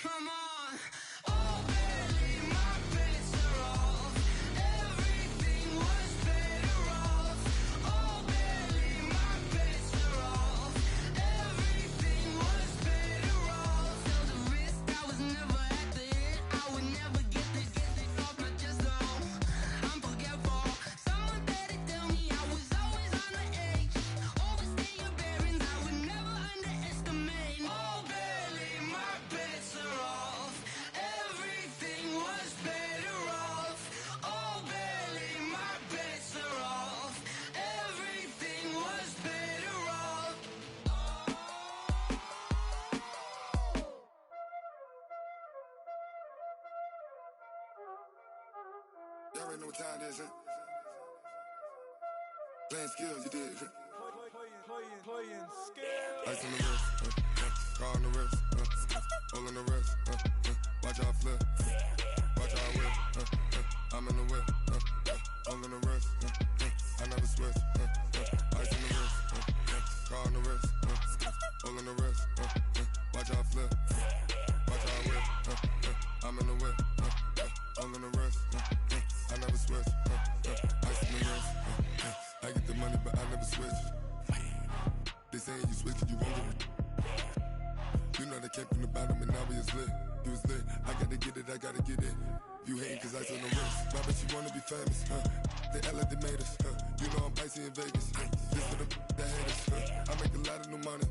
Come on. Oh, barely my bets are off. Everything was better off. Oh, barely my bets are off. Everything was better off. Felt the risk, I was never at the end. I would never get this off my chest though. I'm forgetful. Someone better tell me I was always on the edge. Overstay your bearings, I would never underestimate. Oh, barely my bets are off. Everything was better off. Oh, barely my bets are off. Everything was better off. Y'all already know what time it is, huh? Playing skills, you did. Playing skills. Ice on the wrist, car on the wrist, hole in the wrist, watch out flip, watch out whip, I'm in the whip, hole in the wrist, I never switch, ice on the wrist, car on the wrist, hole in the wrist, watch out flip, watch out whip, I'm in the whip, hole in the wrist, I never switch, ice on the wrist, I get the money but I never switch. They saying you switch it, you won't get it. You know they came from the bottom and now we is lit. You was lit, I gotta get it, I gotta get it. You hating cause ice on the wrist. My bitch, you wanna be famous, They LA, they made us, You know I'm icy in Vegas, This for the that hate us, I make a lot of new money,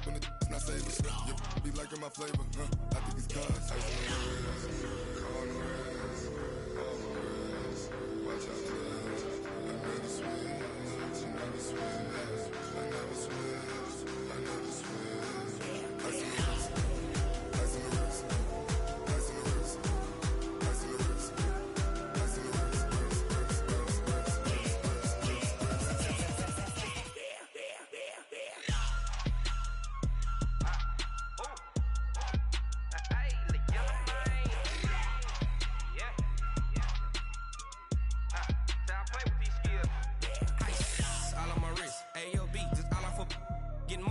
When the not savers, You be liking my flavor, I think it's cause ice on the wrist, on the wrist, on the wrist. Watch out, please. I never switch, I never switch. I never switch, I never switch. Ice on the wrist, ice on the wrist, ice on the wrist, ice on the wrist, ice on the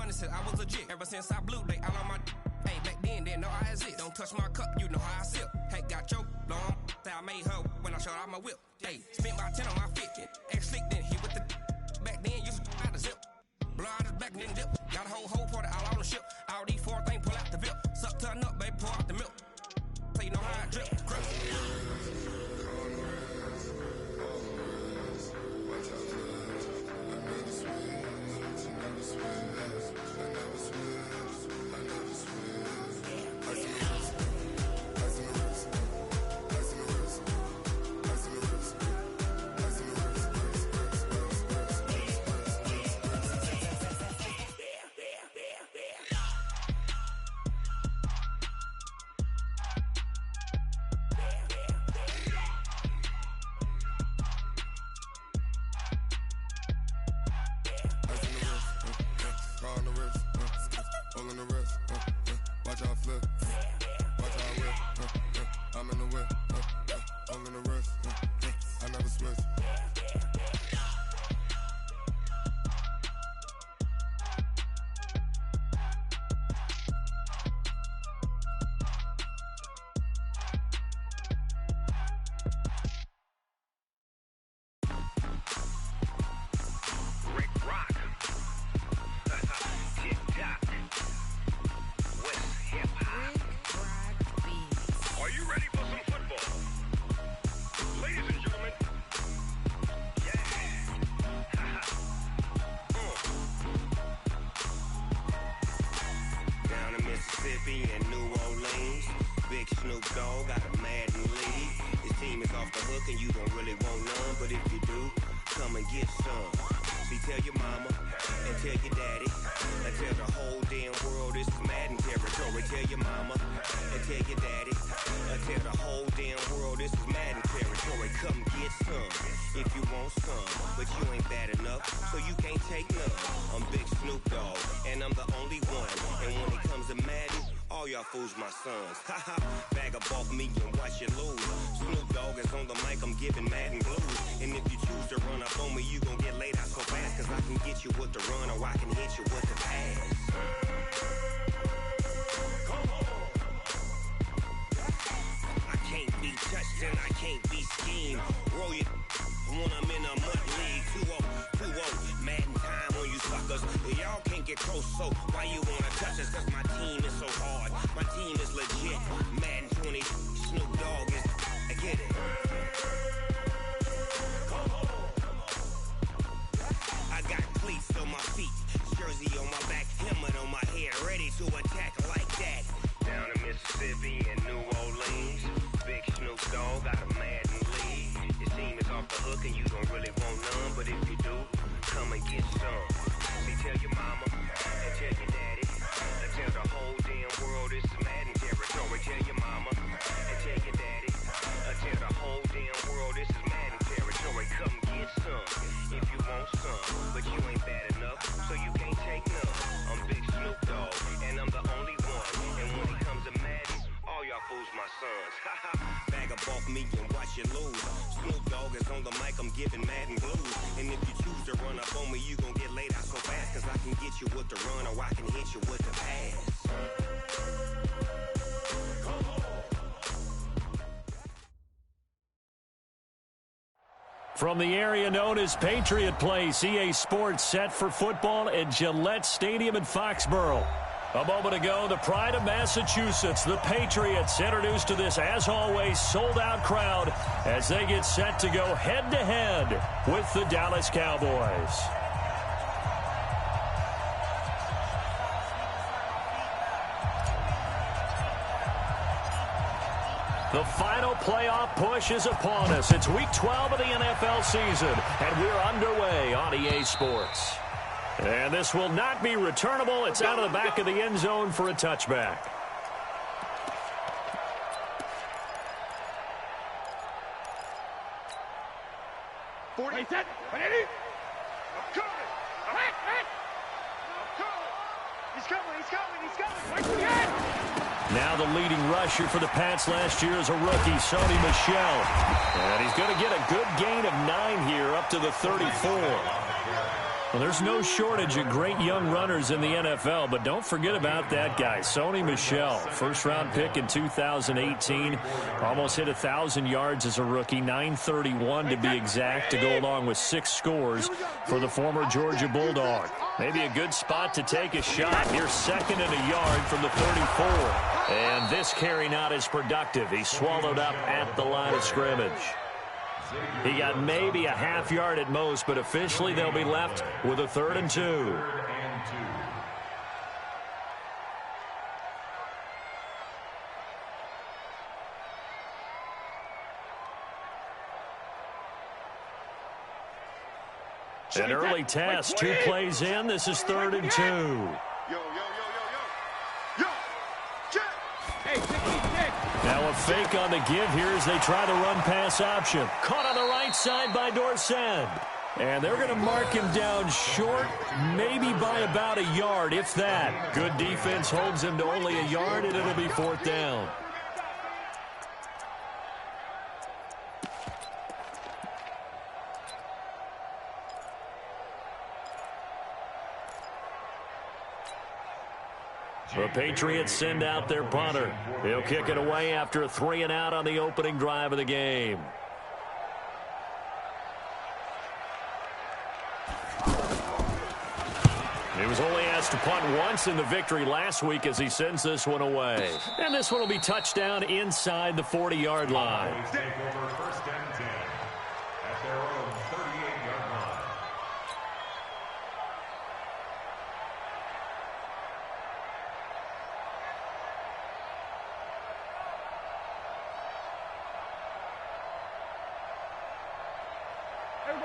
wrist, I was legit. Ever since I blew, they all on my hey, back then, didn't know I exist. Don't touch my cup, you know how I sip. Hey, got your long, I made her when I showed out my whip. Hey, spent about 10 on my fit. Ex-slick, then hit with the back then, used to out the zip. Blow out his back, then dip. Got a whole party all on the ship. All these four things, pull out the VIP. Suck, turn up, baby, pour out the milk. So you know how I drip. Crush. watch out, please. I never switch, I never switch. I never switch, I never switch. Ice on the wrist, ice on the wrist, ice on the wrist, ice on the wrist, ice on the wrist. Fools my sons. Haha, bag up off me and watch you lose. Snoop Dogg is on the mic, I'm giving Madden blues. And if you choose to run up on me, you gon' get laid out so fast. Cause I can get you with the run or I can hit you with the pass. Come on. and I can't be schemed. Roll your when I'm in a mud league. 2-0, Madden time on you suckers. Y'all can't get close, so why you wanna touch us? Cause my team is so hard. My team is legit. Madden 20, Snoop Dogg is. I get it. I got cleats on my feet, jersey on my back, helmet on my head, ready to attack like that. Down in Mississippi and New Orleans, big Snoop Dogg got a Madden league. Your team is off the hook and you don't really want none, but if you do, come and get some. See, tell your mama and tell your daddy, and tell the whole damn world it's Madden territory. Tell your mama and tell your daddy, and tell the whole damn world this is Madden territory. Come get some if you want some, but you ain't bad enough, so you can't take none. I'm Big Snoop Dogg, and I'm the only one. And when it comes to Madden, all y'all fools my sons. Bag a bulk me and watch you lose. Snoop Dogg is on the mic, I'm giving Madden blues. And if you choose to run up on me, you gon' get laid out so fast. Cause I can get you with the run or I can hit you with the pass. From the area known as Patriot Place, EA Sports set for football at Gillette Stadium in Foxborough. A moment ago, the pride of Massachusetts, the Patriots, introduced to this, as always, sold-out crowd as they get set to go head-to-head with the Dallas Cowboys. The final playoff push is upon us. It's Week 12 of the NFL season, and we're underway on EA Sports. And this will not be returnable. It's out of the back of the end zone for a touchback. Now the leading rusher for the Pats last year is a rookie, Sony Michel. And he's going to get a good gain of 9 here up to the 34. Well, there's no shortage of great young runners in the NFL, but don't forget about that guy, Sony Michel. First-round pick in 2018. Almost hit 1,000 yards as a rookie, 931 to be exact, to go along with 6 scores for the former Georgia Bulldog. Maybe a good spot to take a shot. Here's 2nd and a yard from the 34. And this carry not as productive. He's swallowed up at the line of scrimmage. He got maybe a half yard at most, but officially they'll be left with a 3rd and 2. An early test, 2 plays in. This is 3rd and 2. Now a fake on the give here as they try the run-pass option. Caught on the right side by Dorsett. And they're going to mark him down short, maybe by about a yard, if that. Good defense holds him to only a yard, and it'll be 4th down. The Patriots send out their punter. He'll kick it away after a 3-and-out on the opening drive of the game. He was only asked to punt once in the victory last week as he sends this one away. And this one will be touchdown inside the 40-yard line. Take over 1st and 10 at their own 38-yard line.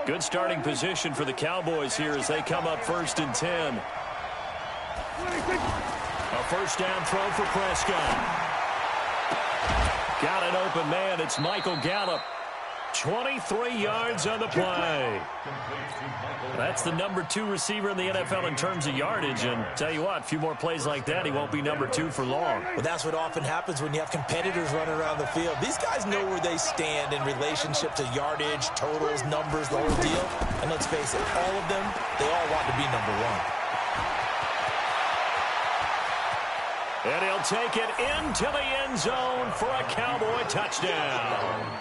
Good starting position for the Cowboys here as they come up 1st and 10. A 1st down throw for Prescott. Got an open man. It's Michael Gallup. 23 yards on the play. That's the number 2 receiver in the NFL in terms of yardage. And tell you what, a few more plays like that, he won't be number 2 for long. Well, that's what often happens when you have competitors running around the field. These guys know where they stand in relationship to yardage, totals, numbers, the whole deal. And let's face it, all of them, they all want to be number 1. And he'll take it into the end zone for a Cowboy touchdown.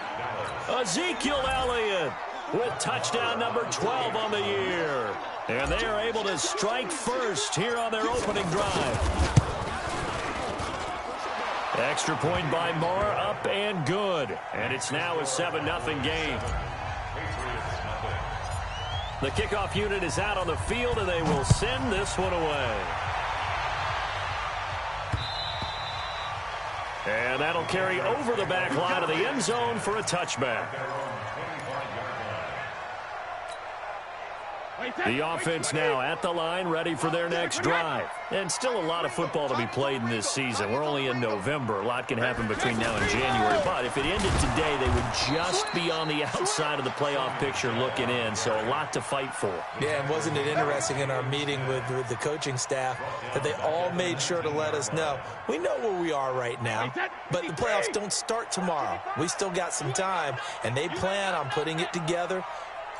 Ezekiel Elliott with touchdown number 12 on the year. And they are able to strike first here on their opening drive. Extra point by Moore, up and good. And it's now a 7-0 game. The kickoff unit is out on the field, and they will send this one away. And that'll carry over the back line of the end zone for a touchback. The offense now at the line, ready for their next drive. And still a lot of football to be played in this season. We're only in November. A lot can happen between now and January. But if it ended today, they would just be on the outside of the playoff picture looking in. So a lot to fight for. Yeah, and wasn't it interesting in our meeting with the coaching staff that they all made sure to let us know, we know where we are right now, but the playoffs don't start tomorrow. We still got some time, and they plan on putting it together,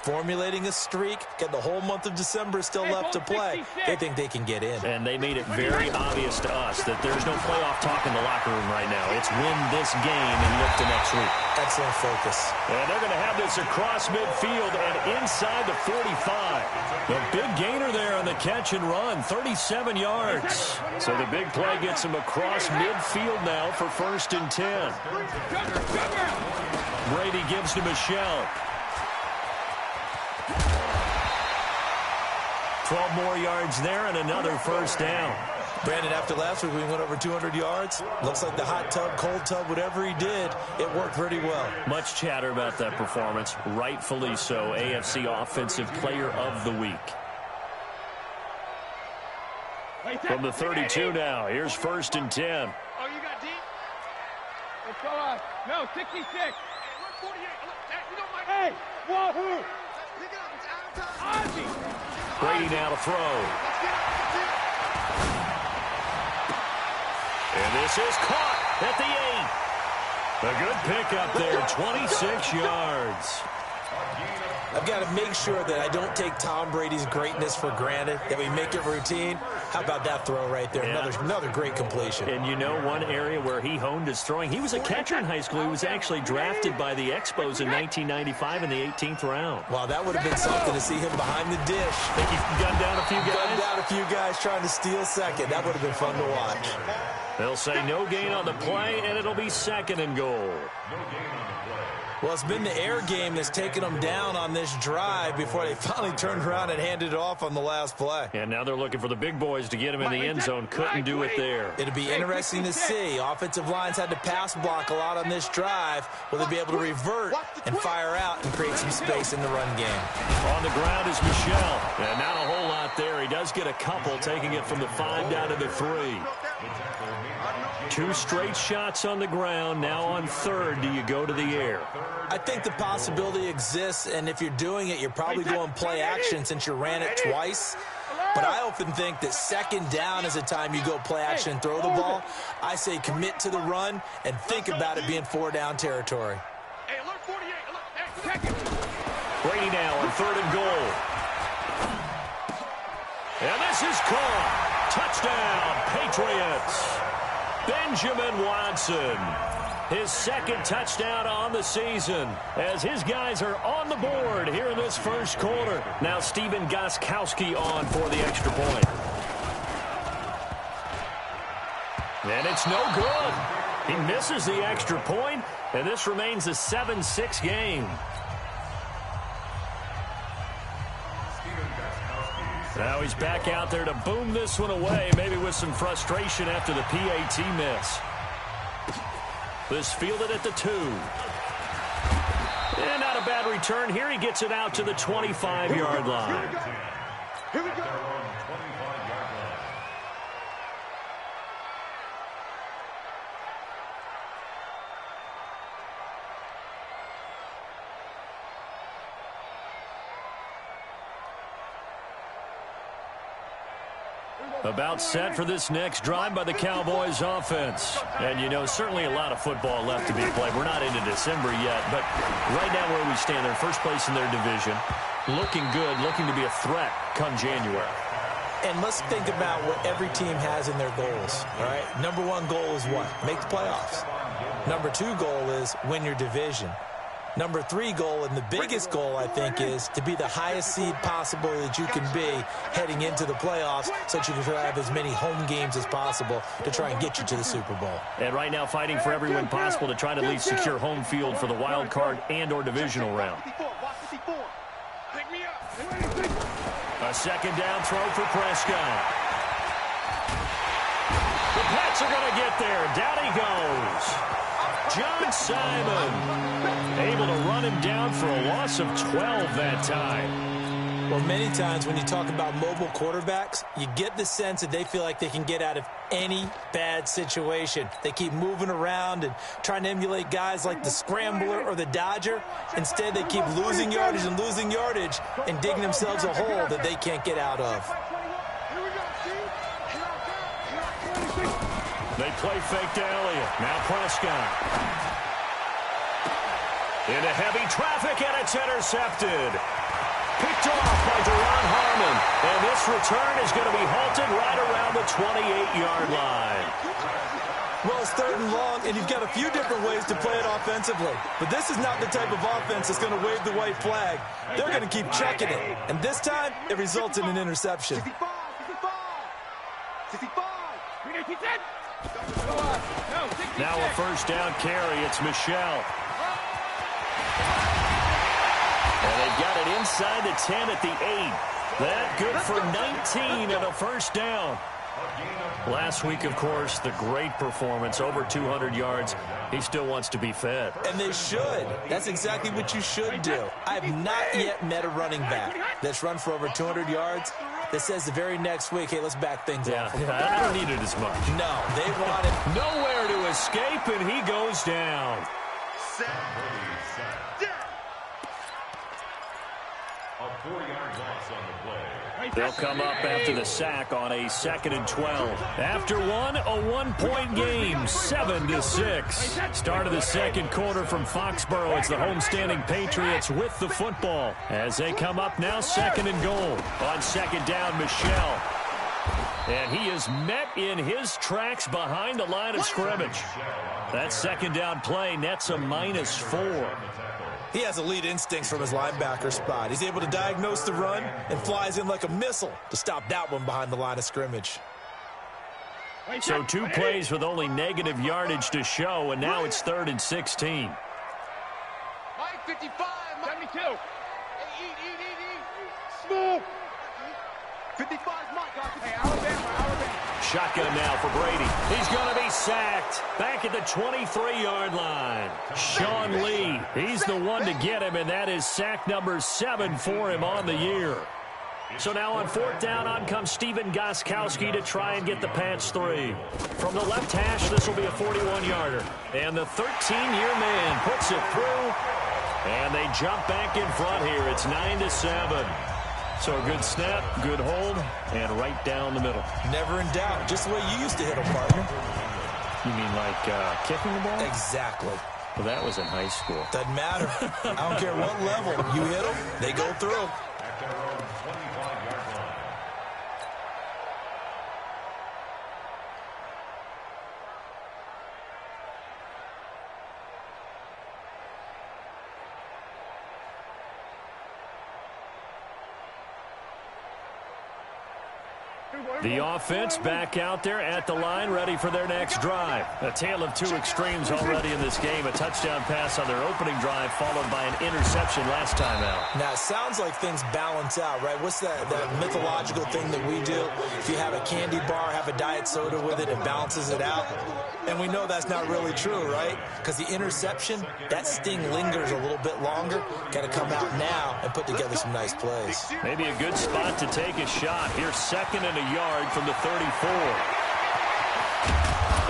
formulating a streak, got the whole month of December still left to play. They think they can get in. And they made it very obvious to us that there's no playoff talk in the locker room right now. It's win this game and look to next week. Excellent focus. And they're going to have this across midfield and inside the 45. The big gainer there on the catch and run, 37 yards. So the big play gets them across midfield now for 1st and 10. Brady gives to Michelle. 12 more yards there and another first down. Brandon, after last week we went over 200 yards. Looks like the hot tub, cold tub, whatever he did, it worked pretty well. Much chatter about that performance. Rightfully so. AFC Offensive Player of the Week. From the 32 now, here's 1st and 10. Oh, you got deep? Let's go no, 66. Hey, look, 48. Look, you don't mind. Hey, wahoo! Pick it up. It's out of time. Ozzy. Brady now to throw. And this is caught at the 8. A good pickup there, 26 yards. I've got to make sure that I don't take Tom Brady's greatness for granted, that we make it routine. How about that throw right there? Yeah. Another great completion. And you know one area where he honed his throwing? He was a catcher in high school. He was actually drafted by the Expos in 1995 in the 18th round. Wow, that would have been something to see him behind the dish. Think he gunned down a few guys? Gunned down a few guys trying to steal second. That would have been fun to watch. They'll say no gain on the play, and it'll be 2nd and goal. Well, it's been the air game that's taken them down on this drive before they finally turned around and handed it off on the last play. And now they're looking for the big boys to get him in the end zone. Couldn't do it there. It'll be interesting to see. Offensive lines had to pass block a lot on this drive. Will they be able to revert and fire out and create some space in the run game? On the ground is Michelle. And not a whole lot there. He does get a couple, taking it from the 5 down to the 3. 2 straight shots on the ground. Now on 3rd, do you go to the air? I think the possibility exists, and if you're doing it, you're probably going play action since you ran it twice. But I often think that 2nd down is the time you go play action and throw the ball. I say commit to the run and think about it being 4-down territory. Hey, alert 48. Alert, hey, Brady now on 3rd and goal. And this is caught. Touchdown, Patriots. Benjamin Watson. His 2nd touchdown on the season as his guys are on the board here in this first quarter. Now Steven Gostkowski on for the extra point. And it's no good. He misses the extra point, and this remains a 7-6 game. Now he's back out there to boom this one away, maybe with some frustration after the PAT miss. This fielded at the 2. And not a bad return here. He gets it out to the 25-yard line. Here we go. About set for this next drive by the Cowboys offense. And, you know, certainly a lot of football left to be played. We're not into December yet, but right now where we stand, they're first place in their division. Looking good, looking to be a threat come January. And let's think about what every team has in their goals, all right? Number one goal is what? Make the playoffs. Number two goal is win your division. Number three goal, and the biggest goal, I think, is to be the highest seed possible that you can be heading into the playoffs so that you can have as many home games as possible to try and get you to the Super Bowl. And right now fighting for every win possible to try to at least secure home field for the wild card and or divisional round. A second down throw for Prescott. The Pats are going to get there. Down he goes. John Simon able to run him down for a loss of 12 that time. Well, many times when you talk about mobile quarterbacks, you get the sense that they feel like they can get out of any bad situation. They keep moving around and trying to emulate guys like the Scrambler or the Dodger. Instead, they keep losing yardage and digging themselves a hole that they can't get out of. They play fake to Elliott. Now Prescott. Into heavy traffic, and it's intercepted. Picked off by Deron Harmon. And this return is going to be halted right around the 28-yard line. Well, it's third and long, and you've got a few different ways to play it offensively. But this is not the type of offense that's going to wave the white flag. They're going to keep chucking it. And this time, it results in an interception. Now a first down carry. It's Michelle. And they've got it inside the 10 at the 8. That good for 19 and a first down. Last week, of course, the great performance, over 200 yards. He still wants to be fed. And they should. That's exactly what you should do. I have not yet met a running back that's run for over 200 yards that says the very next week, hey, let's back things up. Yeah, I don't need it as much. No, they want it. Nowhere to escape, and he goes down. A 40-yard loss on the play. They'll come up after the sack on a 2nd and 12. After one, a one-point game, 7-6. Start of the second quarter from Foxborough. It's the homestanding Patriots with the football as they come up now 2nd and goal. On second down, Michelle. And he is met in his tracks behind the line of scrimmage. That second down play nets a -4. He has elite instincts from his linebacker spot. He's able to diagnose the run and flies in like a missile to stop that one behind the line of scrimmage. So 2 plays with only negative yardage to show, and now it's 3rd and 16. Mike, 55, 72. Hey, eat. Smooth. 55 Mike. Hey, Alabama. Shotgun now for Brady. He's going to be sacked. Back at the 23-yard line. Sean Lee, he's the one to get him, and that is sack number 7 for him on the year. So now on 4th down, on comes Steven Gostkowski to try and get the Pats 3. From the left hash, this will be a 41-yarder. And the 13-year man puts it through, and they jump back in front here. It's 9-7. So a good snap, good hold, and right down the middle. Never in doubt. Just the way you used to hit them, partner. You mean like kicking the ball? Exactly. Well, that was in high school. Doesn't matter. I don't care what level. You hit them, they go through. At their own 25-yard line. The offense back out there at the line, ready for their next drive. A tale of 2 extremes already in this game. A touchdown pass on their opening drive, followed by an interception last time out. Now, it sounds like things balance out, right? What's that mythological thing that we do? If you have a candy bar, have a diet soda with it, it balances it out. And we know that's not really true, right? Because the interception, that sting lingers a little bit longer. Got to come out now and put together some nice plays. Maybe a good spot to take a shot. Here's 2nd and a yard from the 34.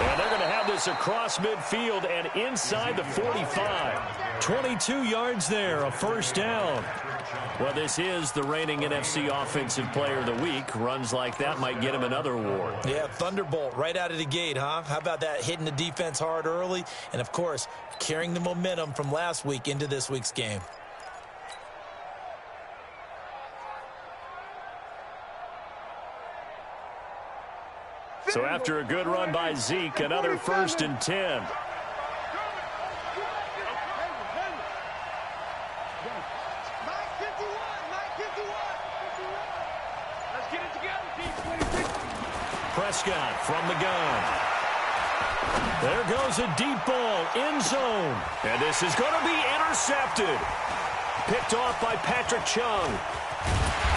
And they're going to have this across midfield and inside the 45. 22 yards there, a first down. Well, this is the reigning NFC Offensive Player of the Week. Runs like that might get him another award. Yeah, Thunderbolt right out of the gate, huh? How about that, hitting the defense hard early? And, of course, carrying the momentum from last week into this week's game. So after a good run by Zeke, another 1st and 10. Prescott from the gun. There goes a deep ball, end zone. And this is going to be intercepted. Picked off by Patrick Chung.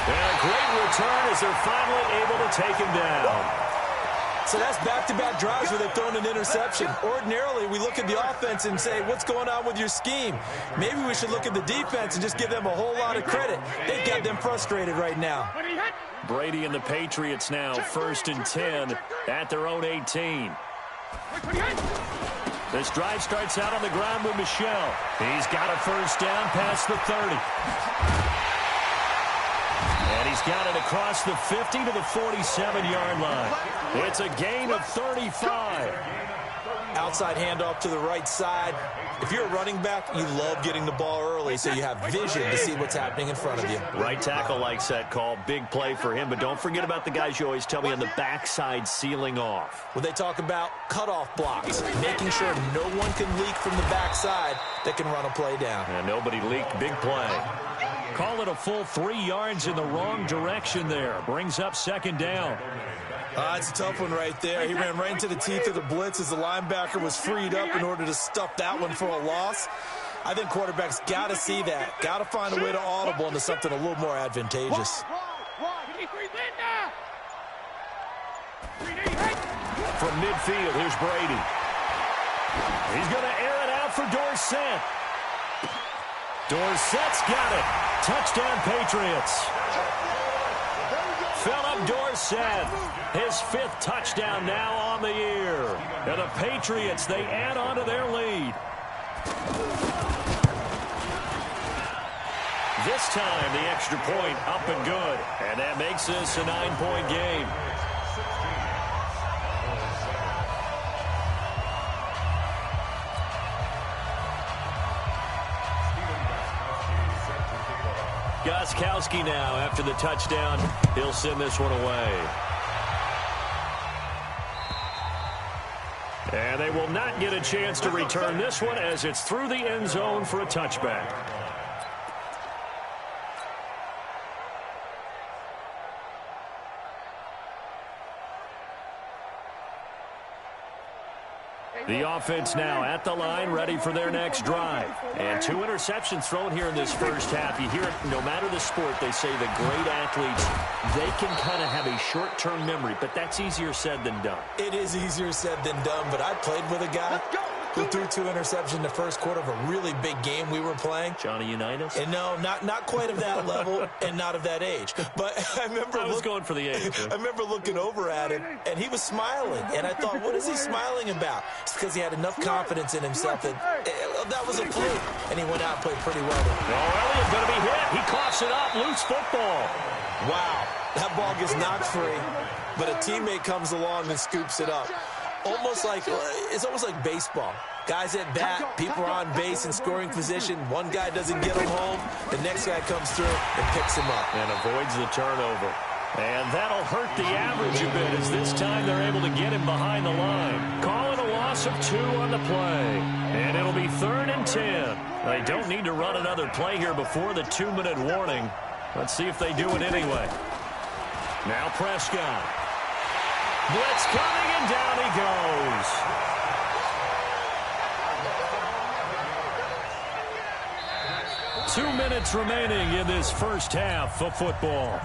And a great return as they're finally able to take him down. So that's back-to-back drives where they've thrown an interception. Ordinarily, we look at the offense and say, what's going on with your scheme? Maybe we should look at the defense and just give them a whole lot of credit. They've got them frustrated right now. Brady and the Patriots now 1st and 10 at their own 18. This drive starts out on the ground with Michel. He's got a 1st down past the 30. And he's got it across the 50 to the 47-yard line. It's a gain of 35. Outside handoff to the right side. If you're a running back, you love getting the ball early so you have vision to see what's happening in front of you. Right tackle likes that call. Big play for him. But don't forget about the guys you always tell me on the backside sealing off. When they talk about cutoff blocks, making sure no one can leak from the backside that can run a play down. And nobody leaked. Big play. Call it a full 3 yards in the wrong direction there. Brings up 2nd down. It's a tough one right there. He ran right into the teeth of the blitz as the linebacker was freed up in order to stuff that one for a loss. I think quarterbacks got to see that. Got to find a way to audible into something a little more advantageous. From midfield, here's Brady. He's going to air it out for Dorsett. Dorsett's got it. Touchdown, Patriots. Philip Dorsett, his 5th touchdown now on the year. And the Patriots, they add on to their lead. This time, the extra point up and good. And that makes this a 9-point game. Gostkowski now after the touchdown. He'll send this one away. And they will not get a chance to return this one as it's through the end zone for a touchback. The offense now at the line, ready for their next drive. And 2 interceptions thrown here in this first half. You hear it, no matter the sport, they say the great athletes, they can kind of have a short-term memory, but that's easier said than done. It is easier said than done, but I played with a guy who threw 2 interceptions in the first quarter of a really big game we were playing. Johnny Unitas? And no, not quite of that level and not of that age. But I was going for the age. I remember looking over at him, and he was smiling. And I thought, what is he smiling about? It's because he had enough confidence in himself that that was a fluke. And he went out and played pretty well. Elliott's going to be hit. He coughs it up. Loose football. Wow. That ball gets knocked free, but a teammate comes along and scoops it up. It's almost like baseball. Guys at bat, people are on base in scoring position. One guy doesn't get him home. The next guy comes through and picks him up. And avoids the turnover. And that'll hurt the average a bit as this time they're able to get him behind the line. Call it a loss of 2 on the play. And it'll be 3rd and 10. They don't need to run another play here before the 2-minute warning. Let's see if they do it anyway. Now Prescott. Blitz coming, and down he goes. Two minutes remaining in this first half of football.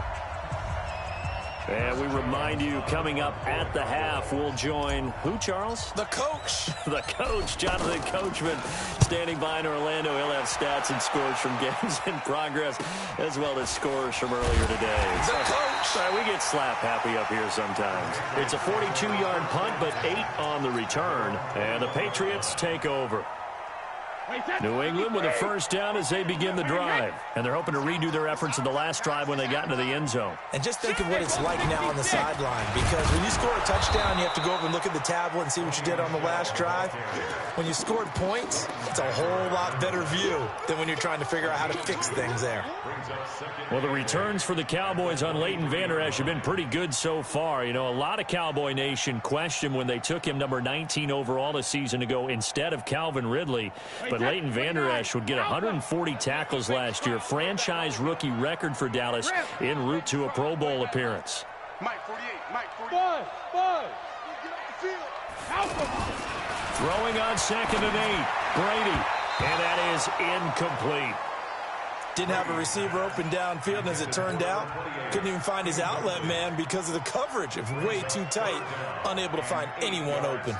And we remind you, coming up at the half, we'll join who, Charles? The coach. The coach, Jonathan Coachman, standing by in Orlando. He'll have stats and scores from games in progress, as well as scores from earlier today. The coach. We get slap happy up here sometimes. It's a 42-yard punt, but 8 on the return. And the Patriots take over. New England with a first down as they begin the drive. And they're hoping to redo their efforts in the last drive when they got into the end zone. And just think of what it's like now on the sideline, because when you score a touchdown, you have to go over and look at the tablet and see what you did on the last drive. When you scored points, it's a whole lot better view than when you're trying to figure out how to fix things there. Well, the returns for the Cowboys on Leighton Vander Esch have been pretty good so far. You know, a lot of Cowboy Nation questioned when they took him number 19 overall a season ago instead of Calvin Ridley. But Leighton Vander Esch would get 140 tackles last year, franchise rookie record for Dallas, en route to a Pro Bowl appearance. Mike 48, Mike 48. Buzz. Get off the field. Throwing on 2nd and 8, Brady, and that is incomplete. Didn't have a receiver open downfield, and as it turned out, couldn't even find his outlet man because of the coverage. It was way too tight, unable to find anyone open.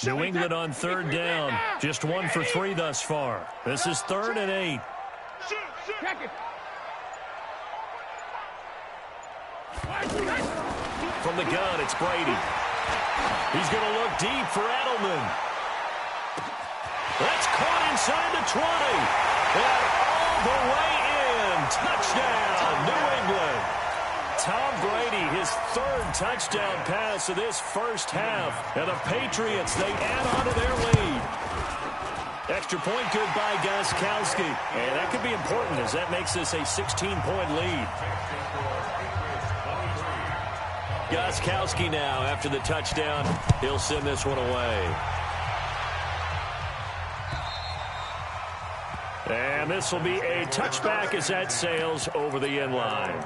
New England on 3rd down. Just 1 for 3 thus far. This is 3rd and 8. From the gun, it's Brady. He's going to look deep for Edelman. That's caught inside the 20. And all the way in. Touchdown, New England. Tom Brady, his 3rd touchdown pass of this first half. And the Patriots, they add on to their lead. Extra point good by Gostkowski. And that could be important as that makes this a 16-point lead. Gostkowski now after the touchdown. He'll send this one away. And this will be a touchback as that sails over the end line.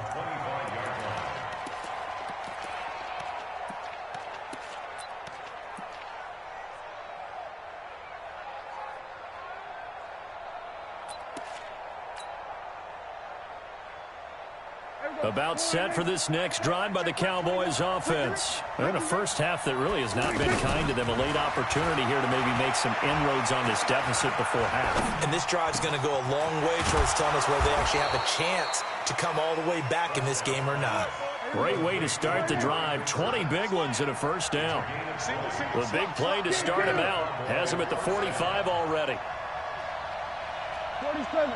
About set for this next drive by the Cowboys offense. They're in a first half that really has not been kind to them. A late opportunity here to maybe make some inroads on this deficit before half. And this drive's going to go a long way towards telling us whether they actually have a chance to come all the way back in this game or not. Great way to start the drive. 20 big ones and a first down. The big play to start him out. Has him at the 45 already. 47.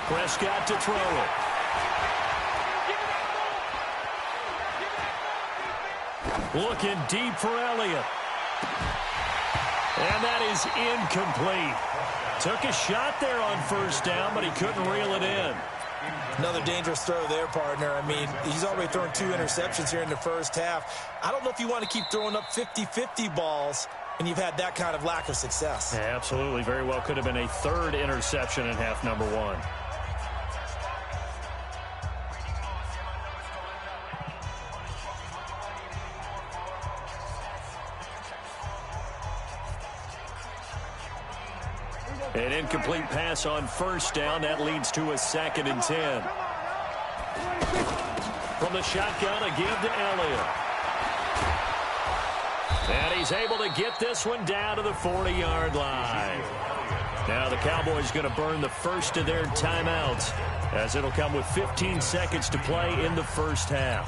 Prescott to throw it. Looking deep for Elliott. And that is incomplete. Took a shot there on first down, but he couldn't reel it in. Another dangerous throw there, partner. I mean, he's already thrown 2 interceptions here in the first half. I don't know if you want to keep throwing up 50-50 balls when you've had that kind of lack of success. Yeah, absolutely. Very well could have been a 3rd interception in half number 1. An incomplete pass on first down. That leads to a 2nd and 10. From the shotgun, a give to Elliott. And he's able to get this one down to the 40-yard line. Now the Cowboys going to burn the first of their timeouts as it'll come with 15 seconds to play in the first half.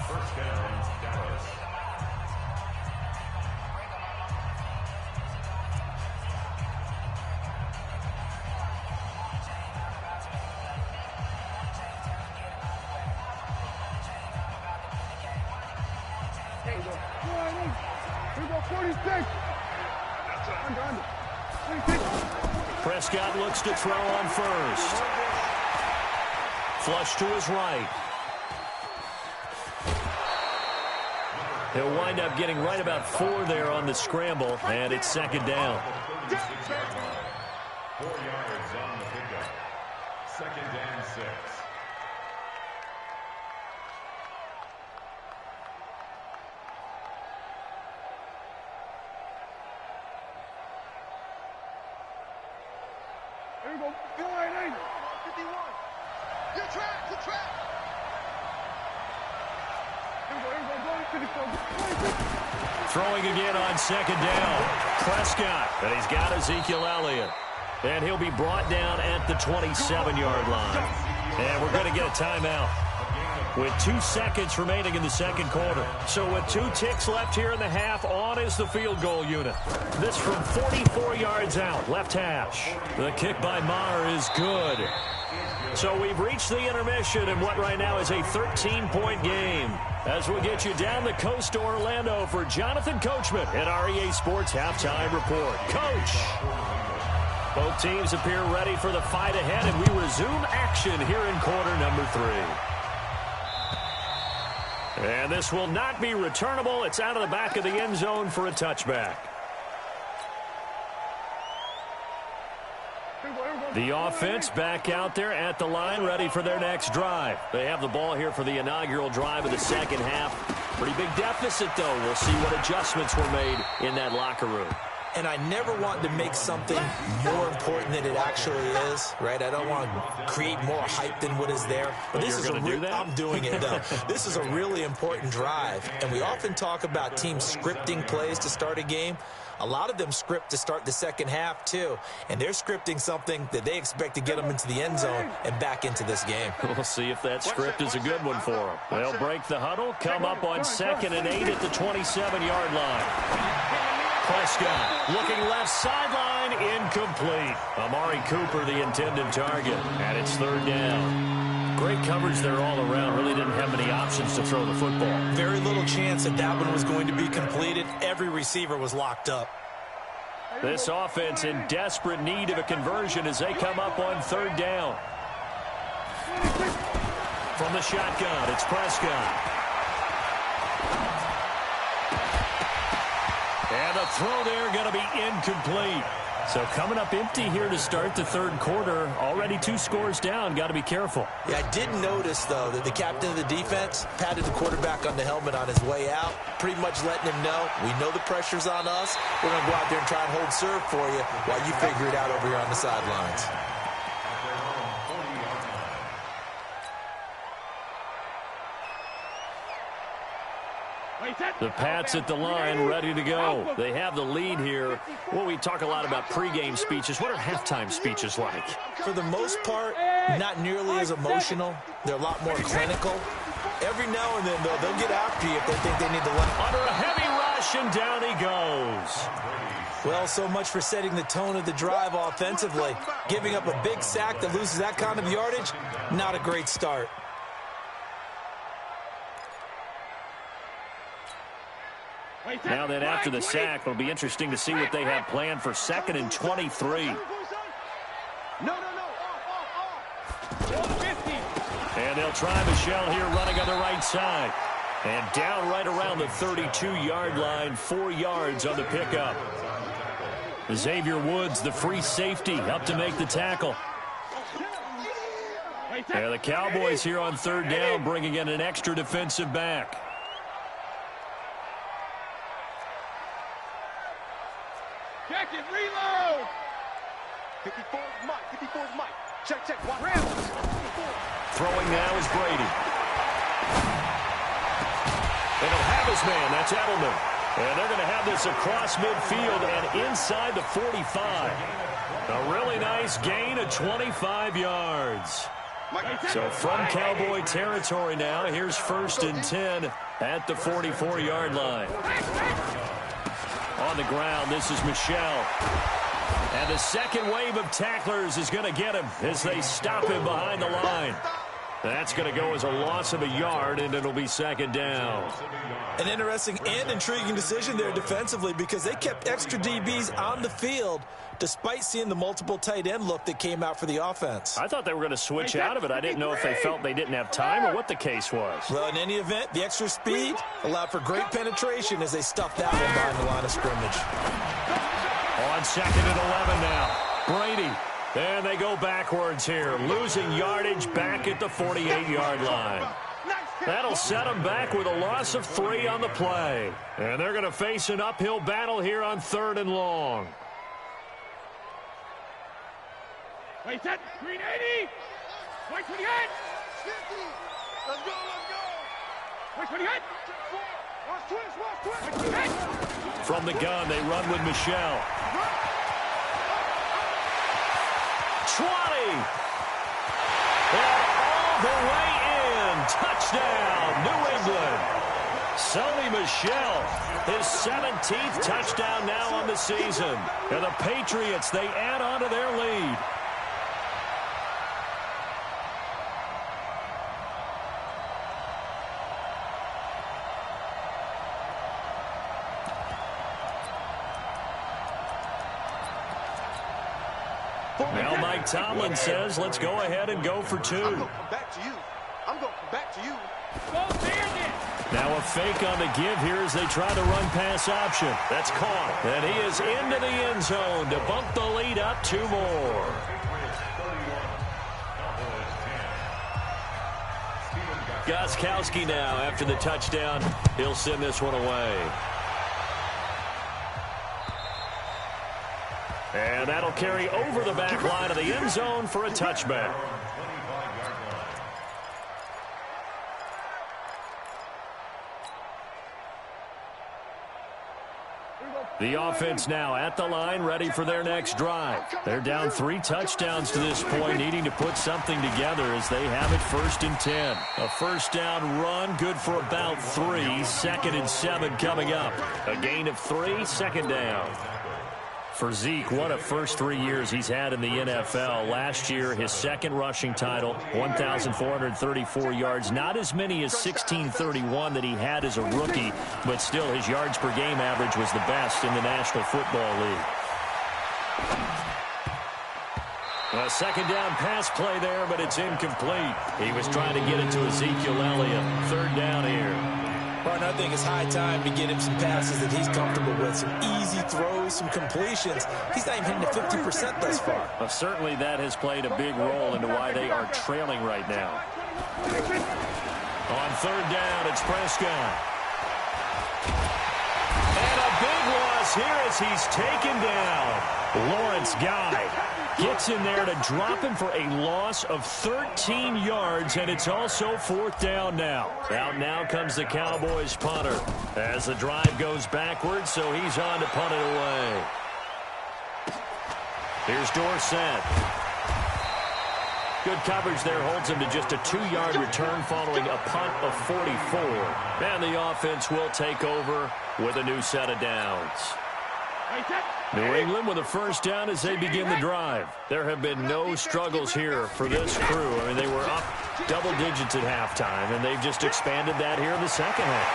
Prescott looks to throw on first. Flush to his right. He'll wind up getting right about 4 there on the scramble, and it's 2nd down. 4 yards on the pickup. 2nd and 6. There you go. 51. Good track. Here we go. Going 50. Throwing again on second down. Prescott, and he's got Ezekiel Elliott. And he'll be brought down at the 27-yard line. And we're going to get a timeout with 2 seconds remaining in the second quarter. So with 2 ticks left here in the half, on is the field goal unit. This from 44 yards out, left hash. The kick by Maher is good. So we've reached the intermission in what right now is a 13-point game. As we'll get you down the coast to Orlando for Jonathan Coachman at our EA Sports Halftime Report. Coach! Both teams appear ready for the fight ahead, and we resume action here in quarter number 3. And this will not be returnable. It's out of the back of the end zone for a touchback. The offense back out there at the line, ready for their next drive. They have the ball here for the inaugural drive of the second half. Pretty big deficit, though. We'll see what adjustments were made in that locker room. And I never want to make something more important than it actually is, right? I don't want to create more hype than what is there. But this is I'm doing it, though. This is a really important drive. And we often talk about teams scripting plays to start a game. A lot of them script to start the second half, too. And they're scripting something that they expect to get them into the end zone and back into this game. We'll see if that script is a good one for them. They'll break the huddle, come up on 2nd and 8 at the 27-yard line. Prescott looking left sideline, incomplete. Amari Cooper, the intended target, and it's 3rd down. Great coverage there all around. Really didn't have many options to throw the football. Very little chance that that one was going to be completed. Every receiver was locked up. This offense in desperate need of a conversion as they come up on 3rd down. From the shotgun, it's Prescott. And the throw there going to be incomplete. So coming up empty here to start the 3rd quarter. Already 2 scores down. Got to be careful. Yeah, I did notice, though, that the captain of the defense patted the quarterback on the helmet on his way out, pretty much letting him know, we know the pressure's on us. We're going to go out there and try and hold serve for you while you figure it out over here on the sidelines. The Pats at the line, ready to go. They have the lead here. Well, we talk a lot about pregame speeches. What are halftime speeches like? For the most part, not nearly as emotional. They're a lot more clinical. Every now and then, though, they'll get after you if they think they need to let. Under a heavy rush, and down he goes. Well, so much for setting the tone of the drive offensively. Giving up a big sack that loses that kind of yardage, not a great start. Now then, after the sack, it'll be interesting to see what they have planned for 2nd and 23. And they'll try Michelle here running on the right side. And down right around the 32-yard line, 4 yards on the pickup. Xavier Woods, the free safety, up to make the tackle. And the Cowboys here on 3rd down, bringing in an extra defensive back. Check it, reload! 54's Mike, 54's Mike. Check, Ram. Throwing now is Brady. And he'll have his man, that's Edelman. And they're going to have this across midfield and inside the 45. A really nice gain of 25 yards. So from Cowboy territory now, here's 1st and 10 at the 44-yard line. On the ground, this is Michelle. And the second wave of tacklers is going to get him as they stop him behind the line. That's going to go as a loss of a yard, and it'll be 2nd down. An interesting and intriguing decision there defensively because they kept extra DBs on the field despite seeing the multiple tight end look that came out for the offense. I thought they were going to switch out of it. I didn't know if they felt they didn't have time or what the case was. Well, in any event, the extra speed allowed for great penetration as they stuffed that one behind the line of scrimmage. On 2nd and 11 now. Brady. And they go backwards here, losing yardage back at the 48-yard line. That'll set them back with a loss of 3 on the play. And they're going to face an uphill battle here on 3rd and long. Wait, set, green 80. Wait, 28. 50. Let's go. Wait, 28. From the gun, they run with Michel. 20. And all the way in. Touchdown, New England. Sony Michel, his 17th touchdown now on the season. And the Patriots, they add on to their lead. Now Mike Tomlin says, let's go ahead and go for 2. I'm going to come back to you. I'm going to come back to you. Go Bandit! Now a fake on the give here as they try to run pass option. That's caught. And he is into the end zone to bump the lead up 2 more. Gostkowski now after the touchdown. He'll send this one away. And that'll carry over the back line of the end zone for a touchback. The offense now at the line, ready for their next drive. They're down 3 touchdowns to this point, needing to put something together as they have it 1st and 10. A first down run, good for about 3. 2nd and 7 coming up. A gain of 3, 2nd down. For Zeke, what a first 3 years he's had in the NFL. Last year, his 2nd rushing title, 1,434 yards. Not as many as 1,631 that he had as a rookie, but still his yards per game average was the best in the National Football League. A 2nd down pass play there, but it's incomplete. He was trying to get it to Ezekiel Elliott. 3rd down here. Partner, I think it's high time to get him some passes that he's comfortable with. Some easy throws, some completions. He's not even hitting to 50% thus far. Well, certainly that has played a big role into why they are trailing right now. On 3rd down, it's Prescott. And a big loss here as he's taken down. Lawrence Guy gets in there to drop him for a loss of 13 yards, and it's also 4th down now. Out now comes the Cowboys punter as the drive goes backwards, so he's on to punt it away. Here's Dorsett. Good coverage there, holds him to just a 2-yard return following a punt of 44. And the offense will take over with a new set of downs. New England with a first down as they begin the drive. There have been no struggles here for this crew. I mean, they were up double digits at halftime, and they've just expanded that here in the second half.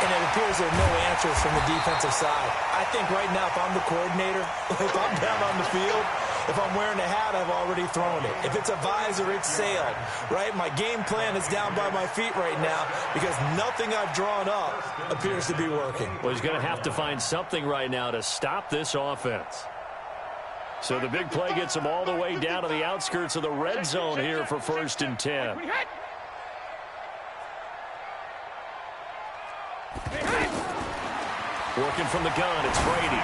And it appears there are no answers from the defensive side. I think right now, if I'm the coordinator, if I'm down on the field, if I'm wearing a hat, I've already thrown it. If it's a visor, it's sailed, right? My game plan is down by my feet right now because nothing I've drawn up appears to be working. Well, he's going to have to find something right now to stop this offense. So the big play gets him all the way down to the outskirts of the red zone here for 1st and 10. Working from the gun, it's Brady.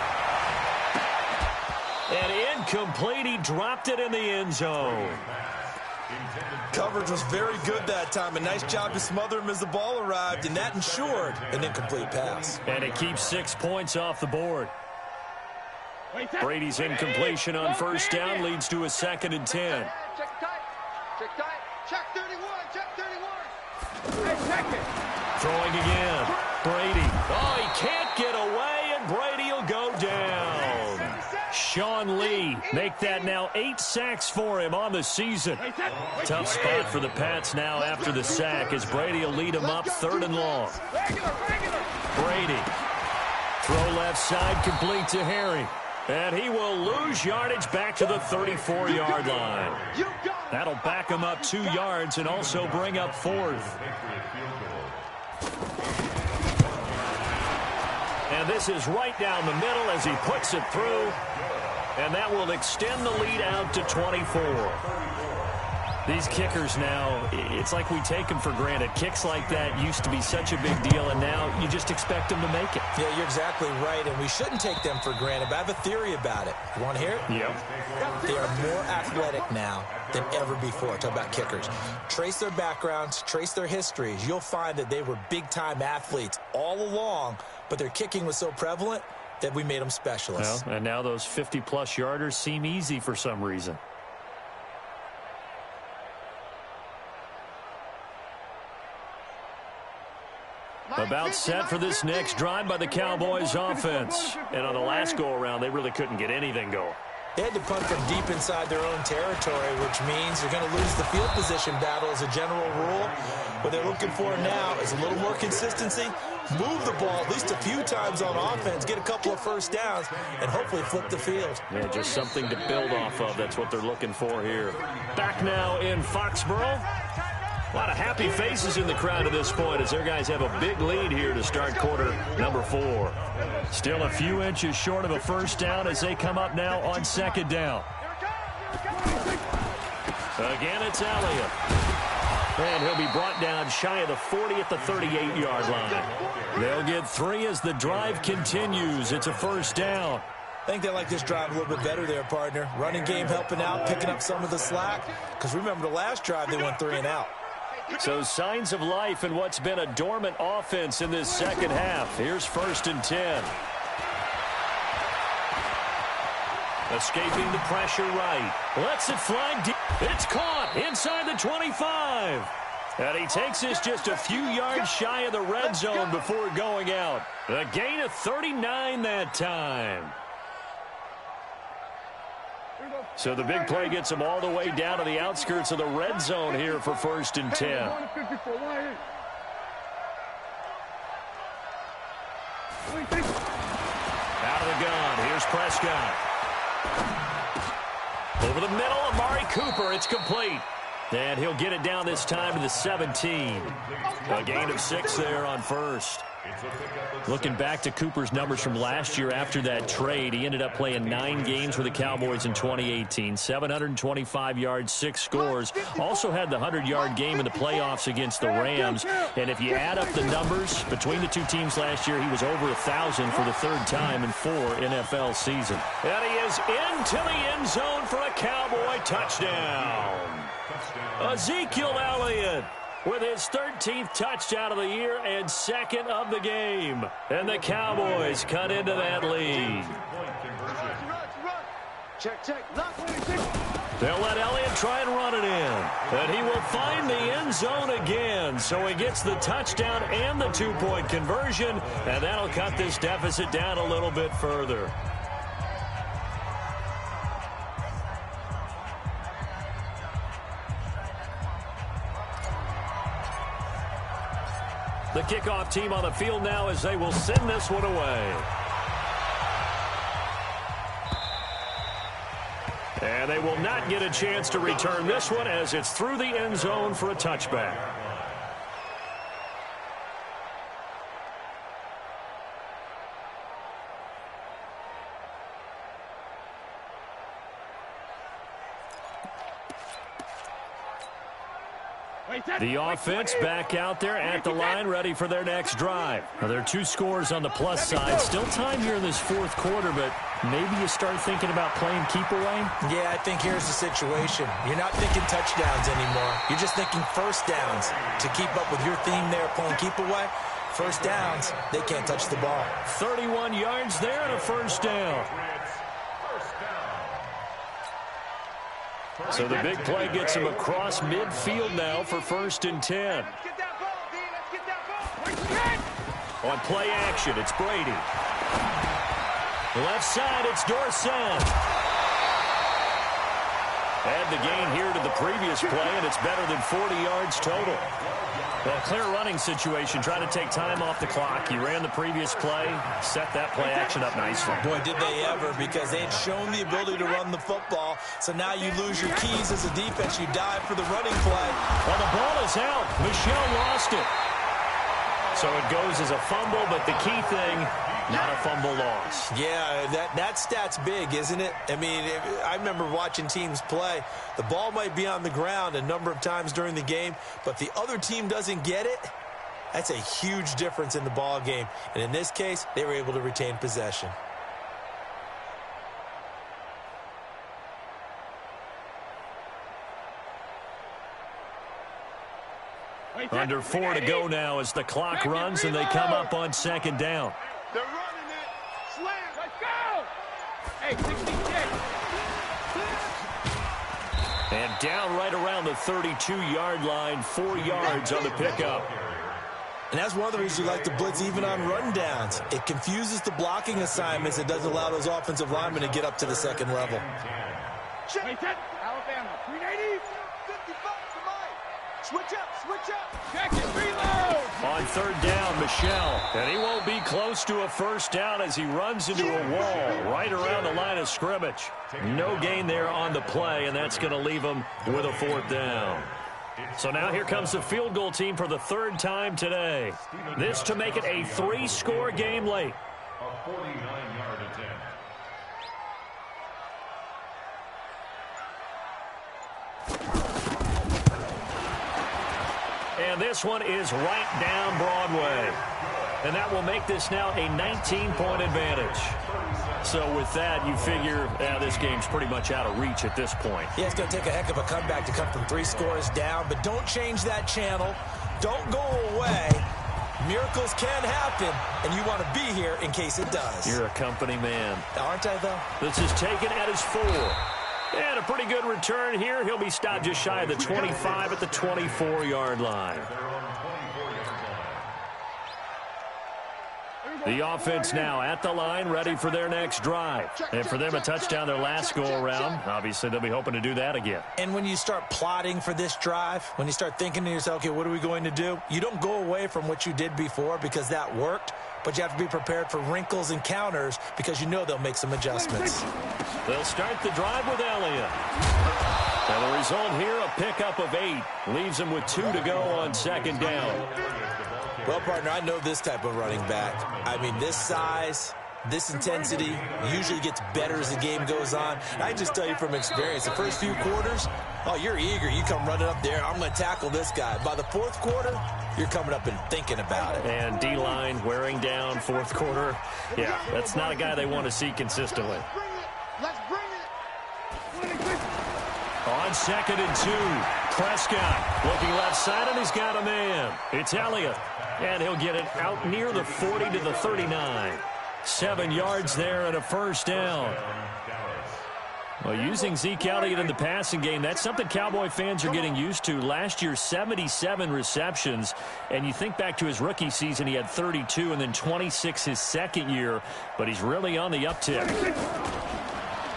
And incomplete, he dropped it in the end zone. Coverage was very good that time. A nice job to smother him as the ball arrived, and that ensured an incomplete pass. And it keeps 6 points off the board. Brady's incompletion on 1st down leads to a 2nd and 10. Check tight. Check tight. Check 31. Check 31. Hey, check it. Throwing again. Brady. Oh, he can't get away, and Brady will go down. Sean Lee make that now 8 sacks for him on the season. Tough spot for the Pats now after the sack as Brady will lead him up 3rd and long. Brady. Throw left side complete to Harry. And he will lose yardage back to the 34-yard line. That'll back him up 2 yards and also bring up 4th. And this is right down the middle as he puts it through. And that will extend the lead out to 24. These kickers now, it's like we take them for granted. Kicks like that used to be such a big deal, and now you just expect them to make it. Yeah, you're exactly right, and we shouldn't take them for granted, but I have a theory about it. You want to hear it? Yep. They are more athletic now than ever before. Talk about kickers. Trace their backgrounds, trace their histories. You'll find that they were big-time athletes all along, but their kicking was so prevalent, that we made them specialists. Well, and now those 50-plus yarders seem easy for some reason. About set for this next drive by the Cowboys offense. And on the last go-around, they really couldn't get anything going. They had to punt from deep inside their own territory, which means you're going to lose the field position battle as a general rule. What they're looking for now is a little more consistency, move the ball at least a few times on offense, get a couple of first downs, and hopefully flip the field. Yeah, just something to build off of. That's what they're looking for here. Back now in Foxborough. A lot of happy faces in the crowd at this point as their guys have a big lead here to start quarter number 4. Still a few inches short of a first down as they come up now on second down. Again, it's Elliott. And he'll be brought down shy of the 40 at the 38-yard line. They'll get 3 as the drive continues. It's a first down. I think they like this drive a little bit better there, partner. Running game helping out, picking up some of the slack. Because remember the last drive, they went 3 and out. So signs of life in what's been a dormant offense in this second half. Here's 1st and 10. Escaping the pressure right. Lets it fly deep. It's caught inside the 25. And he takes this just a few yards shy of the red zone before going out. A gain of 39 that time. So the big play gets him all the way down to the outskirts of the red zone here for 1st and 10. Out of the gun, here's Prescott. Over the middle, Amari Cooper, it's complete. And he'll get it down this time to the 17. A gain of 6 there on first. Looking back to Cooper's numbers from last year after that trade, he ended up playing 9 games for the Cowboys in 2018. 725 yards, 6 scores. Also had the 100-yard game in the playoffs against the Rams. And if you add up the numbers between the two teams last year, he was over 1,000 for the 3rd time in 4 NFL seasons. And he is into the end zone for a Cowboy touchdown. Ezekiel Elliott with his 13th touchdown of the year and 2nd of the game. And the Cowboys cut into that lead. They'll let Elliott try and run it in. And he will find the end zone again. So he gets the touchdown and the 2-point conversion. And that'll cut this deficit down a little bit further. The kickoff team on the field now as they will send this one away. And they will not get a chance to return this one as it's through the end zone for a touchback. The offense back out there at the line, ready for their next drive. Now, there are 2 scores on the plus side. Still time here in this 4th quarter, but maybe you start thinking about playing keep away? Yeah, I think here's the situation. You're not thinking touchdowns anymore. You're just thinking first downs. To keep up with your theme there, playing keep away, first downs, they can't touch the ball. 31 yards there and a first down. So the big play gets him across midfield now for 1st and 10. On play action, it's Brady. Left side, it's Dorsett. Add the gain here to the previous play, and it's better than 40 yards total. Well, clear running situation, trying to take time off the clock. You ran the previous play, set that play action up nicely. Boy, did they ever, because they had shown the ability to run the football. So now you lose your keys as a defense. You dive for the running play. Well, the ball is out. Michel lost it. So it goes as a fumble, but the key thing, not a fumble loss. Yeah, that stat's big, isn't it? I mean, I remember watching teams play. The ball might be on the ground a number of times during the game, but the other team doesn't get it. That's a huge difference in the ball game. And in this case, they were able to retain possession. Under 4 to go now as the clock runs and they come up on 2nd down. They're running it. slam. Let's go. Hey, 66. And down right around the 32-yard line, 4 yards on the pickup. And that's one of the reasons you like to blitz even on rundowns. It confuses the blocking assignments. It doesn't allow those offensive linemen to get up to the second level. Alabama, 380. 55 to Mike. Switch up. Check it, reload. On third down, Michel. And he won't be close to a first down as he runs into a wall right around the line of scrimmage. No gain there on the play, and that's going to leave him with a fourth down. So now here comes the field goal team for the third time today. This to make it a 3-score game late. A 49-yard attempt. And this one is right down Broadway. And that will make this now a 19-point advantage. So with that, you figure this game's pretty much out of reach at this point. Yeah, it's going to take a heck of a comeback to come from 3 scores down, but don't change that channel. Don't go away. Miracles can happen, and you want to be here in case it does. You're a company man. Aren't I, though? This is taken at his 4. And a pretty good return here. He'll be stopped just shy of the 25 at the 24-yard line. The offense now at the line, ready for their next drive. And for them, a touchdown their last go-around. Obviously, they'll be hoping to do that again. And when you start plotting for this drive, when you start thinking to yourself, okay, what are we going to do? You don't go away from what you did before because that worked, but you have to be prepared for wrinkles and counters because you know they'll make some adjustments. They'll start the drive with Elliott. And the result here, a pickup of 8. Leaves them with 2 to go on second down. Well, partner, I know this type of running back. I mean, this size, this intensity usually gets better as the game goes on. And I just tell you from experience, the first few quarters, oh, you're eager. You come running up there, I'm going to tackle this guy. By the fourth quarter, you're coming up and thinking about it. And D-line wearing down fourth quarter. Yeah, that's not a guy they want to see consistently. Let's bring it. On second and 2, Prescott looking left side, and he's got a man. It's Elliott, and he'll get it out near the 40 to the 39. 7 yards there and a first down. Well, using Zeke Elliott in the passing game, that's something Cowboy fans are getting used to. Last year, 77 receptions, and you think back to his rookie season, he had 32 and then 26 his second year, but he's really on the uptick.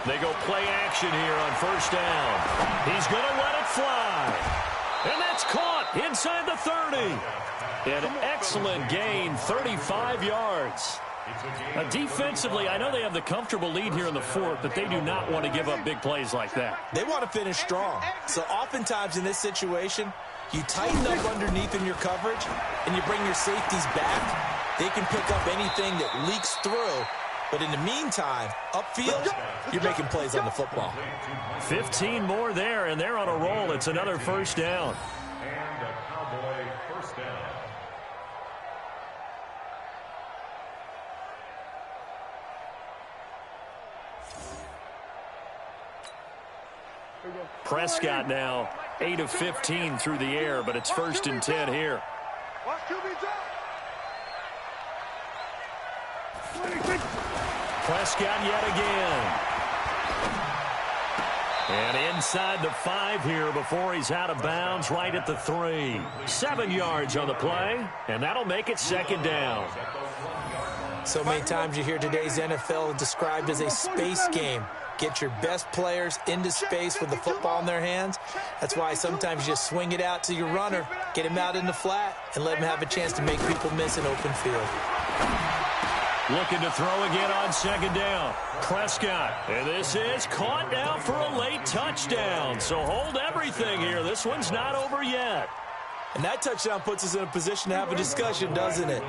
They go play action here on first down. He's going to let it fly. And that's caught inside the 30. An excellent gain, 35 yards. Defensively, I know they have the comfortable lead here in the fourth, but they do not want to give up big plays like that. They want to finish strong. So oftentimes in this situation, you tighten up underneath in your coverage, and you bring your safeties back. They can pick up anything that leaks through. But in the meantime, upfield, you're making plays on the football. 15 more there, and they're on a roll. It's another first down. And a Cowboy first down. Prescott now 8 of 15 through the air, but it's first and 10 here. Prescott yet again. And inside the 5 here before he's out of bounds, right at the 3. 7 yards on the play, and that'll make it second down. So many times you hear today's NFL described as a space game. Get your best players into space with the football in their hands. That's why sometimes you just swing it out to your runner, get him out in the flat, and let him have a chance to make people miss an open field. Looking to throw again on second down. Prescott. And this is caught now for a late touchdown. So hold everything here. This one's not over yet. And that touchdown puts us in a position to have a discussion, doesn't it?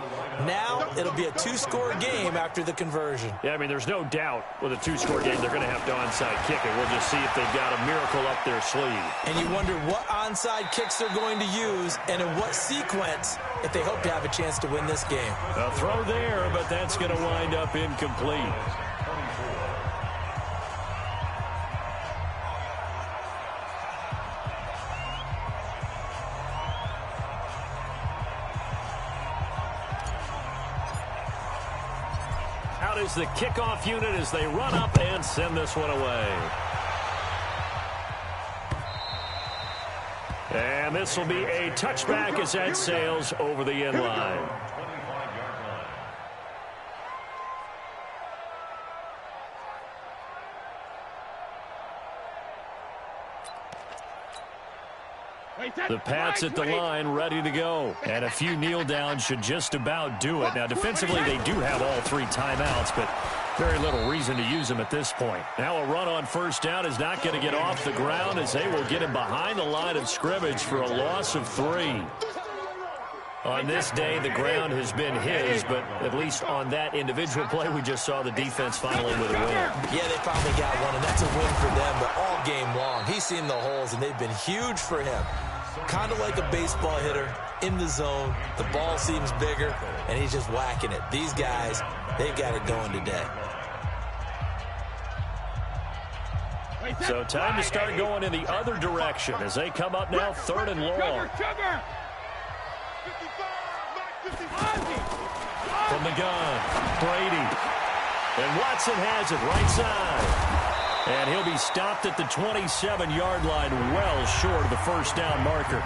Now it'll be a 2-score game after the conversion. Yeah, I mean, there's no doubt with a 2-score game they're going to have to onside kick it. We'll just see if they've got a miracle up their sleeve. And you wonder what onside kicks they're going to use and in what sequence if they hope to have a chance to win this game. A throw there, but that's going to wind up incomplete. out is the kickoff unit as they run up and send this one away. And this will be a touchback as that sails over the end line. The Pats at the line ready to go. And a few kneel downs should just about do it. Now, defensively, they do have all 3 timeouts, but very little reason to use them at this point. Now a run on first down is not going to get off the ground as they will get him behind the line of scrimmage for a loss of 3. On this day, the ground has been his, but at least on that individual play, we just saw the defense finally with a win. Yeah, they finally got one, and that's a win for them, but all game long, he's seen the holes, and they've been huge for him. Kind of like a baseball hitter in the zone. The ball seems bigger, and he's just whacking it. These guys, they've got it going today. So time to start going in the other direction as they come up now 3rd and long. From the gun, Brady. And Watson has it right side. And he'll be stopped at the 27-yard line, well short of the first down marker.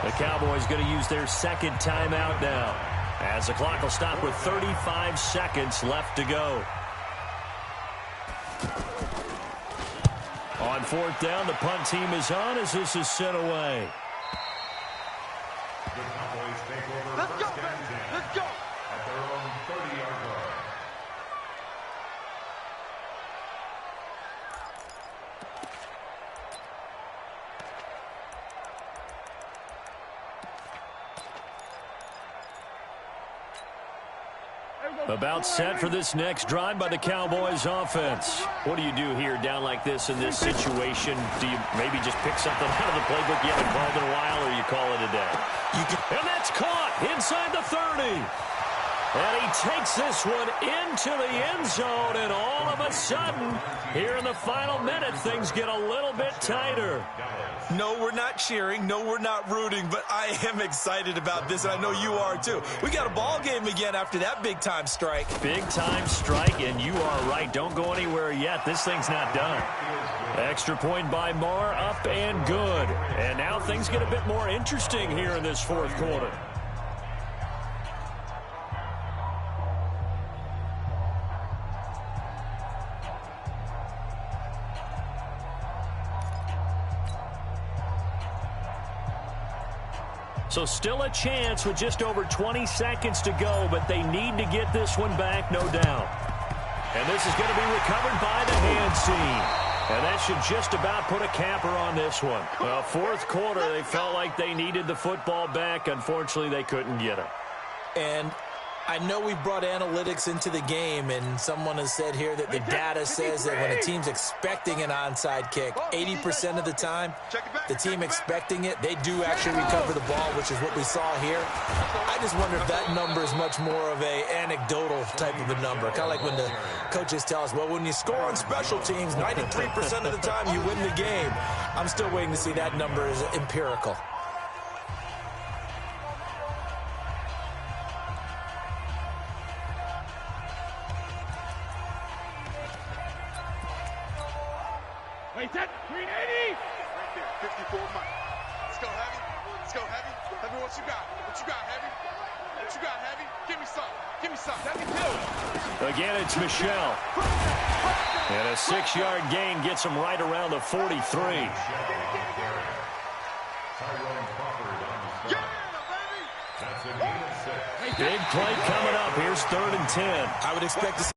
The Cowboys going to use their 2nd timeout now, as the clock will stop with 35 seconds left to go. On 4th down, the punt team is on as this is sent away. The Cowboys take over Let's go, first and 10 let's go. at their own 30-yard line. About set for this next drive by the Cowboys offense. What do you do here down like this in this situation? Do you maybe just pick something out of the playbook you haven't called in a while, or you call it a day? And that's caught inside the 30. And he takes this one into the end zone, and all of a sudden, here in the final minute, things get a little bit tighter. No, we're not cheering. No, we're not rooting, but I am excited about this, and I know you are too. We got a ball game again after that big-time strike. Big-time strike, and you are right. Don't go anywhere yet. This thing's not done. Extra point by Marr, up and good. And now things get a bit more interesting here in this 4th quarter. So still a chance with just over 20 seconds to go, but they need to get this one back, no doubt. And this is going to be recovered by the hands team. And that should just about put a capper on this one. Well, 4th quarter, they felt like they needed the football back. Unfortunately, they couldn't get it. And I know we brought analytics into the game, and someone has said here that the data says that when a team's expecting an onside kick, 80% of the time, the team expecting it, they do actually recover the ball, which is what we saw here. I just wonder if that number is much more of a anecdotal type of a number, kind of like when the coaches tell us, well, when you score on special teams, 93% of the time you win the game. I'm still waiting to see that number is empirical. Wait, that 380. Right there, 54 Mike. Let's go, Heavy. Let's go, Heavy. Heavy, what you got? What you got, Heavy? What you got, Heavy? Give me some. Give me some. 72. Again, it's Michelle. And a 6-yard gain gets him right around the 43. Big play coming up. Here's 3rd and 10. I would expect to see